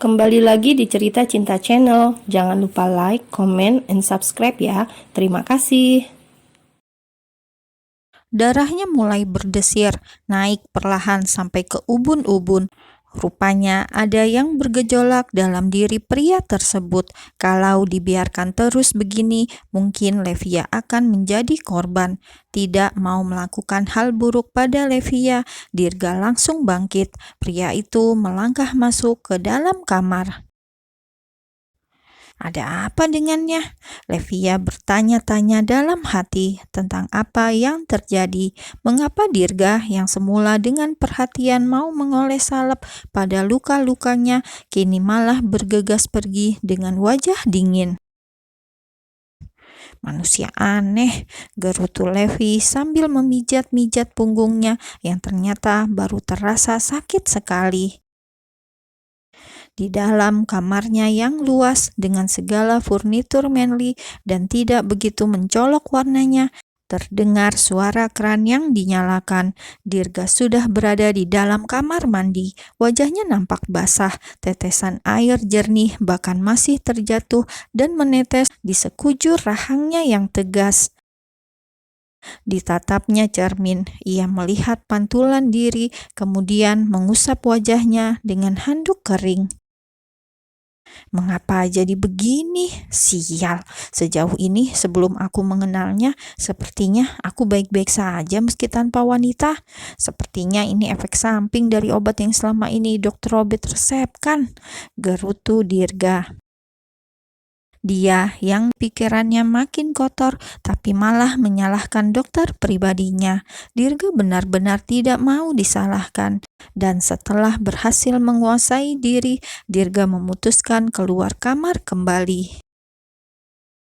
Kembali lagi di Cerita Cinta Channel. Jangan lupa like, comment, and subscribe ya. Terima kasih. Darahnya mulai berdesir, naik perlahan sampai ke ubun-ubun. Rupanya ada yang bergejolak dalam diri pria tersebut. Kalau dibiarkan terus begini, mungkin Levia akan menjadi korban. Tidak mau melakukan hal buruk pada Levia, Dirga langsung bangkit. Pria itu melangkah masuk ke dalam kamar. Ada apa dengannya? Levia bertanya-tanya dalam hati tentang apa yang terjadi. Mengapa Dirga yang semula dengan perhatian mau mengoles salep pada luka-lukanya, kini malah bergegas pergi dengan wajah dingin. Manusia aneh, gerutu Levi sambil memijat-mijat punggungnya yang ternyata baru terasa sakit sekali. Di dalam kamarnya yang luas dengan segala furnitur manly dan tidak begitu mencolok warnanya, terdengar suara keran yang dinyalakan. Dirga sudah berada di dalam kamar mandi. Wajahnya nampak basah, tetesan air jernih bahkan masih terjatuh dan menetes di sekujur rahangnya yang tegas. Ditatapnya cermin, ia melihat pantulan diri, kemudian mengusap wajahnya dengan handuk kering. Mengapa jadi begini? Sial, sejauh ini sebelum aku mengenalnya, sepertinya aku baik-baik saja meski tanpa wanita. Sepertinya ini efek samping dari obat yang selama ini Dr. Robert resepkan, gerutu Dirga. Dia yang pikirannya makin kotor tapi malah menyalahkan dokter pribadinya. Dirga benar-benar tidak mau disalahkan. Dan setelah berhasil menguasai diri, Dirga memutuskan keluar kamar kembali.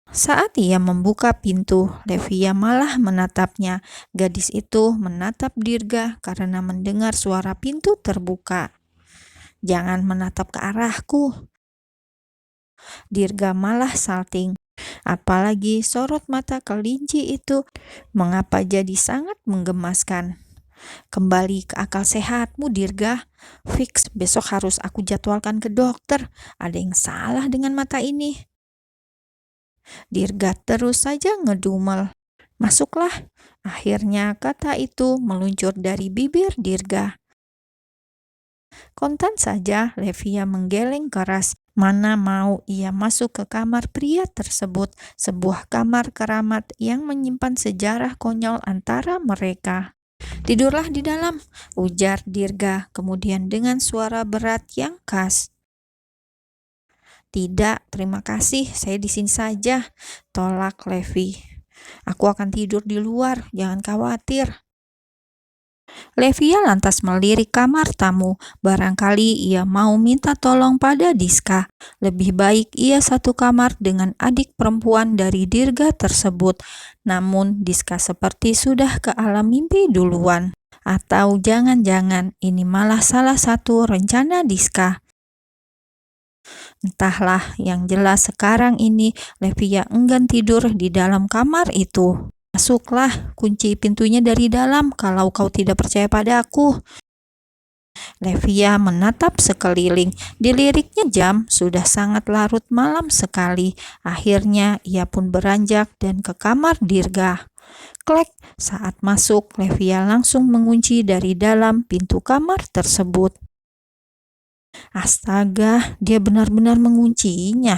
Saat ia membuka pintu, Levia malah menatapnya. Gadis itu menatap Dirga karena mendengar suara pintu terbuka. "Jangan menatap ke arahku." Dirga malah salting. Apalagi sorot mata kelinci itu mengapa jadi sangat menggemaskan. "Kembali ke akal sehatmu, Dirga. Fix besok harus aku jadwalkan ke dokter. Ada yang salah dengan mata ini." Dirga terus saja ngedumel. "Masuklah." Akhirnya kata itu meluncur dari bibir Dirga. Kontan saja Levia menggeleng keras. Mana mau ia masuk ke kamar pria tersebut, sebuah kamar keramat yang menyimpan sejarah konyol antara mereka. "Tidurlah di dalam," ujar Dirga, kemudian dengan suara berat yang khas. "Tidak, terima kasih, saya di sini saja," tolak Levi. "Aku akan tidur di luar, jangan khawatir." Levia lantas melirik kamar tamu. Barangkali ia mau minta tolong pada Diska. Lebih baik ia satu kamar dengan adik perempuan dari Dirga tersebut. Namun Diska seperti sudah ke alam mimpi duluan. Atau jangan-jangan ini malah salah satu rencana Diska. Entahlah, yang jelas sekarang ini Levia enggan tidur di dalam kamar itu. "Masuklah, kunci pintunya dari dalam kalau kau tidak percaya padaku." Levia menatap sekeliling. Diliriknya jam, sudah sangat larut malam sekali. Akhirnya ia pun beranjak dan ke kamar Dirga. Klek, saat masuk Levia langsung mengunci dari dalam pintu kamar tersebut. Astaga, dia benar-benar menguncinya.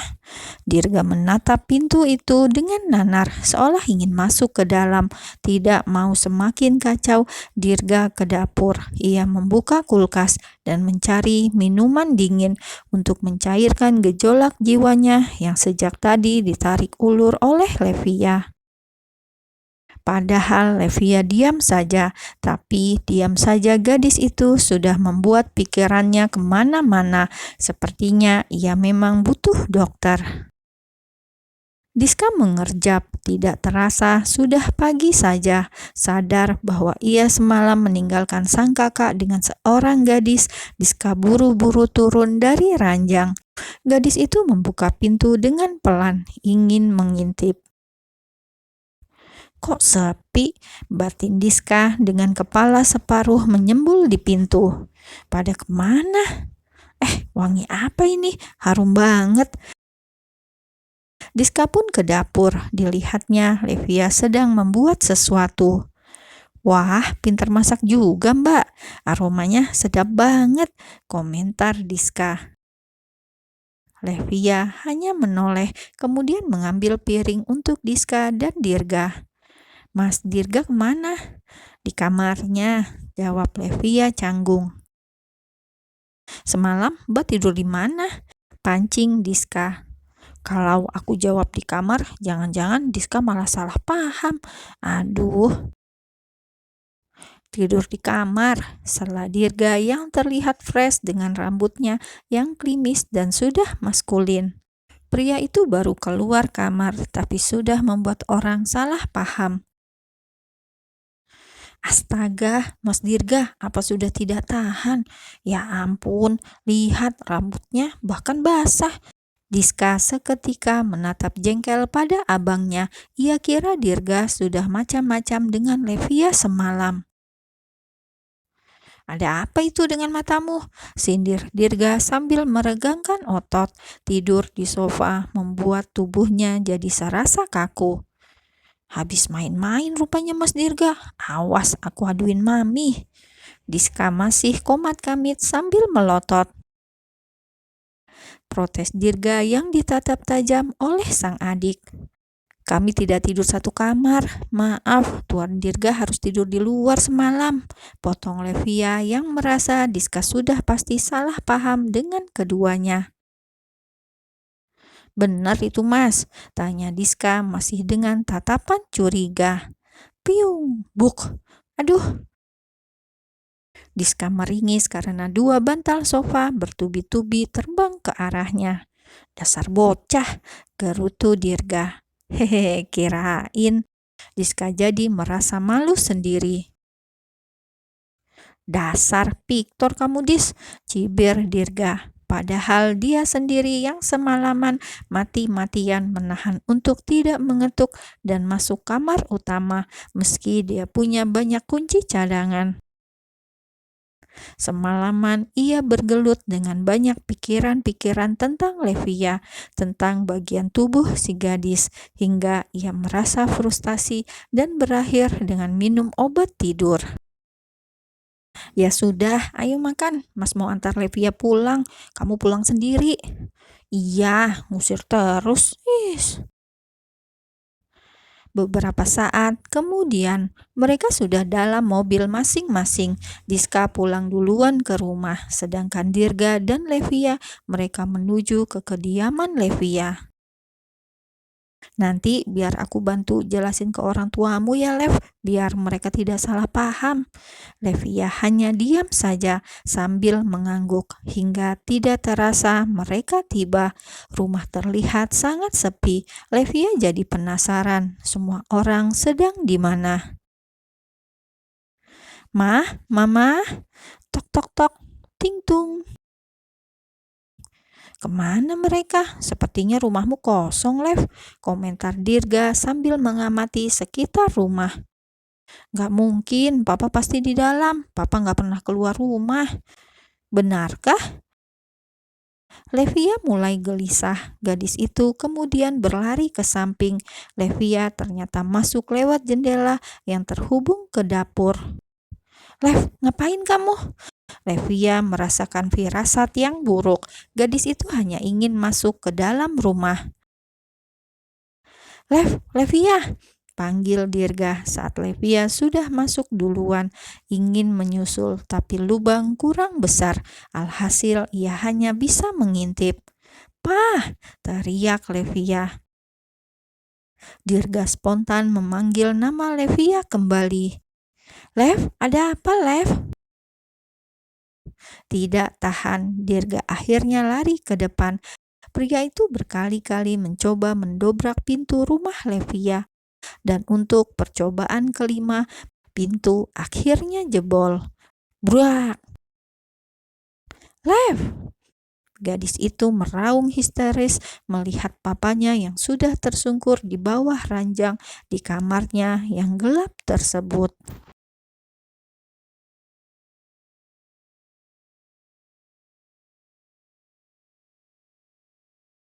Dirga menatap pintu itu dengan nanar, seolah ingin masuk ke dalam. Tidak mau semakin kacau, Dirga ke dapur. Ia membuka kulkas dan mencari minuman dingin untuk mencairkan gejolak jiwanya yang sejak tadi ditarik ulur oleh Levia. Padahal Levia diam saja, tapi diam saja gadis itu sudah membuat pikirannya kemana-mana. Sepertinya ia memang butuh dokter. Diska mengerjap, tidak terasa sudah pagi saja. Sadar bahwa ia semalam meninggalkan sang kakak dengan seorang gadis, Diska buru-buru turun dari ranjang. Gadis itu membuka pintu dengan pelan, ingin mengintip. "Kok sepi?" batin Diska dengan kepala separuh menyembul di pintu. "Pada kemana?" Wangi apa ini? Harum banget. Diska pun ke dapur. Dilihatnya Levia sedang membuat sesuatu. Wah, pintar masak juga, Mbak. Aromanya sedap banget, komentar Diska. Levia hanya menoleh, kemudian mengambil piring untuk Diska dan Dirga. Mas Dirga kemana? Di kamarnya, jawab Levia canggung. Semalam Mbak tidur di mana? Pancing Diska. Kalau aku jawab di kamar, jangan-jangan Diska malah salah paham. Aduh. Tidur di kamar, sela Dirga yang terlihat fresh dengan rambutnya yang klimis dan sudah maskulin. Pria itu baru keluar kamar, tapi sudah membuat orang salah paham. Astaga, Mas Dirga, apa sudah tidak tahan? Ya ampun, lihat rambutnya bahkan basah. Diska seketika menatap jengkel pada abangnya. Ia kira Dirga sudah macam-macam dengan Levia semalam. Ada apa itu dengan matamu? Sindir Dirga sambil meregangkan otot. Tidur di sofa membuat tubuhnya jadi serasa kaku. Habis main-main rupanya Mas Dirga. Awas aku aduin mami. Diska masih komat kamit sambil melotot. Protes Dirga yang ditatap tajam oleh sang adik. Kami tidak tidur satu kamar. Maaf, Tuan Dirga harus tidur di luar semalam. Potong Levia yang merasa Diska sudah pasti salah paham dengan keduanya. Benar itu Mas, tanya Diska masih dengan tatapan curiga. Piung, buk. Aduh. Diska meringis karena dua bantal sofa bertubi-tubi terbang ke arahnya. Dasar bocah, gerutu Dirga. Hehehe, kirain. Diska jadi merasa malu sendiri. Dasar piktor kamu Dis, cibir Dirga. Padahal dia sendiri yang semalaman mati-matian menahan untuk tidak mengetuk dan masuk kamar utama meski dia punya banyak kunci cadangan. Semalaman ia bergelut dengan banyak pikiran-pikiran tentang Levia, tentang bagian tubuh si gadis, hingga ia merasa frustasi dan berakhir dengan minum obat tidur. Ya sudah, ayo makan. Mas mau antar Levia pulang. Kamu pulang sendiri. Iya, ngusir terus. Beberapa saat kemudian, mereka sudah dalam mobil masing-masing. Diska pulang duluan ke rumah, sedangkan Dirga dan Levia mereka menuju ke kediaman Levia. Nanti biar aku bantu jelasin ke orang tuamu ya Lev, biar mereka tidak salah paham. Levia hanya diam saja sambil mengangguk hingga tidak terasa mereka tiba. Rumah terlihat sangat sepi. Levia jadi penasaran semua orang sedang di mana. Mah, Mama, tok tok tok, ting tung. Kemana mereka? Sepertinya rumahmu kosong, Lev, komentar Dirga sambil mengamati sekitar rumah. Gak mungkin, Papa pasti di dalam. Papa gak pernah keluar rumah. Benarkah? Levia mulai gelisah. Gadis itu kemudian berlari ke samping. Levia ternyata masuk lewat jendela yang terhubung ke dapur. Lev, ngapain kamu? Levia merasakan firasat yang buruk. Gadis itu hanya ingin masuk ke dalam rumah. Levia, panggil Dirga saat Levia sudah masuk duluan. Ingin menyusul, tapi lubang kurang besar. Alhasil ia hanya bisa mengintip. Pah, teriak Levia. Dirga spontan memanggil nama Levia kembali. Lev, ada apa Lev? Tidak tahan, Dirga akhirnya lari ke depan. Pria itu berkali-kali mencoba mendobrak pintu rumah Levia. Dan untuk percobaan kelima, pintu akhirnya jebol. Brak! Lev! Gadis itu meraung histeris melihat papanya yang sudah tersungkur di bawah ranjang di kamarnya yang gelap tersebut.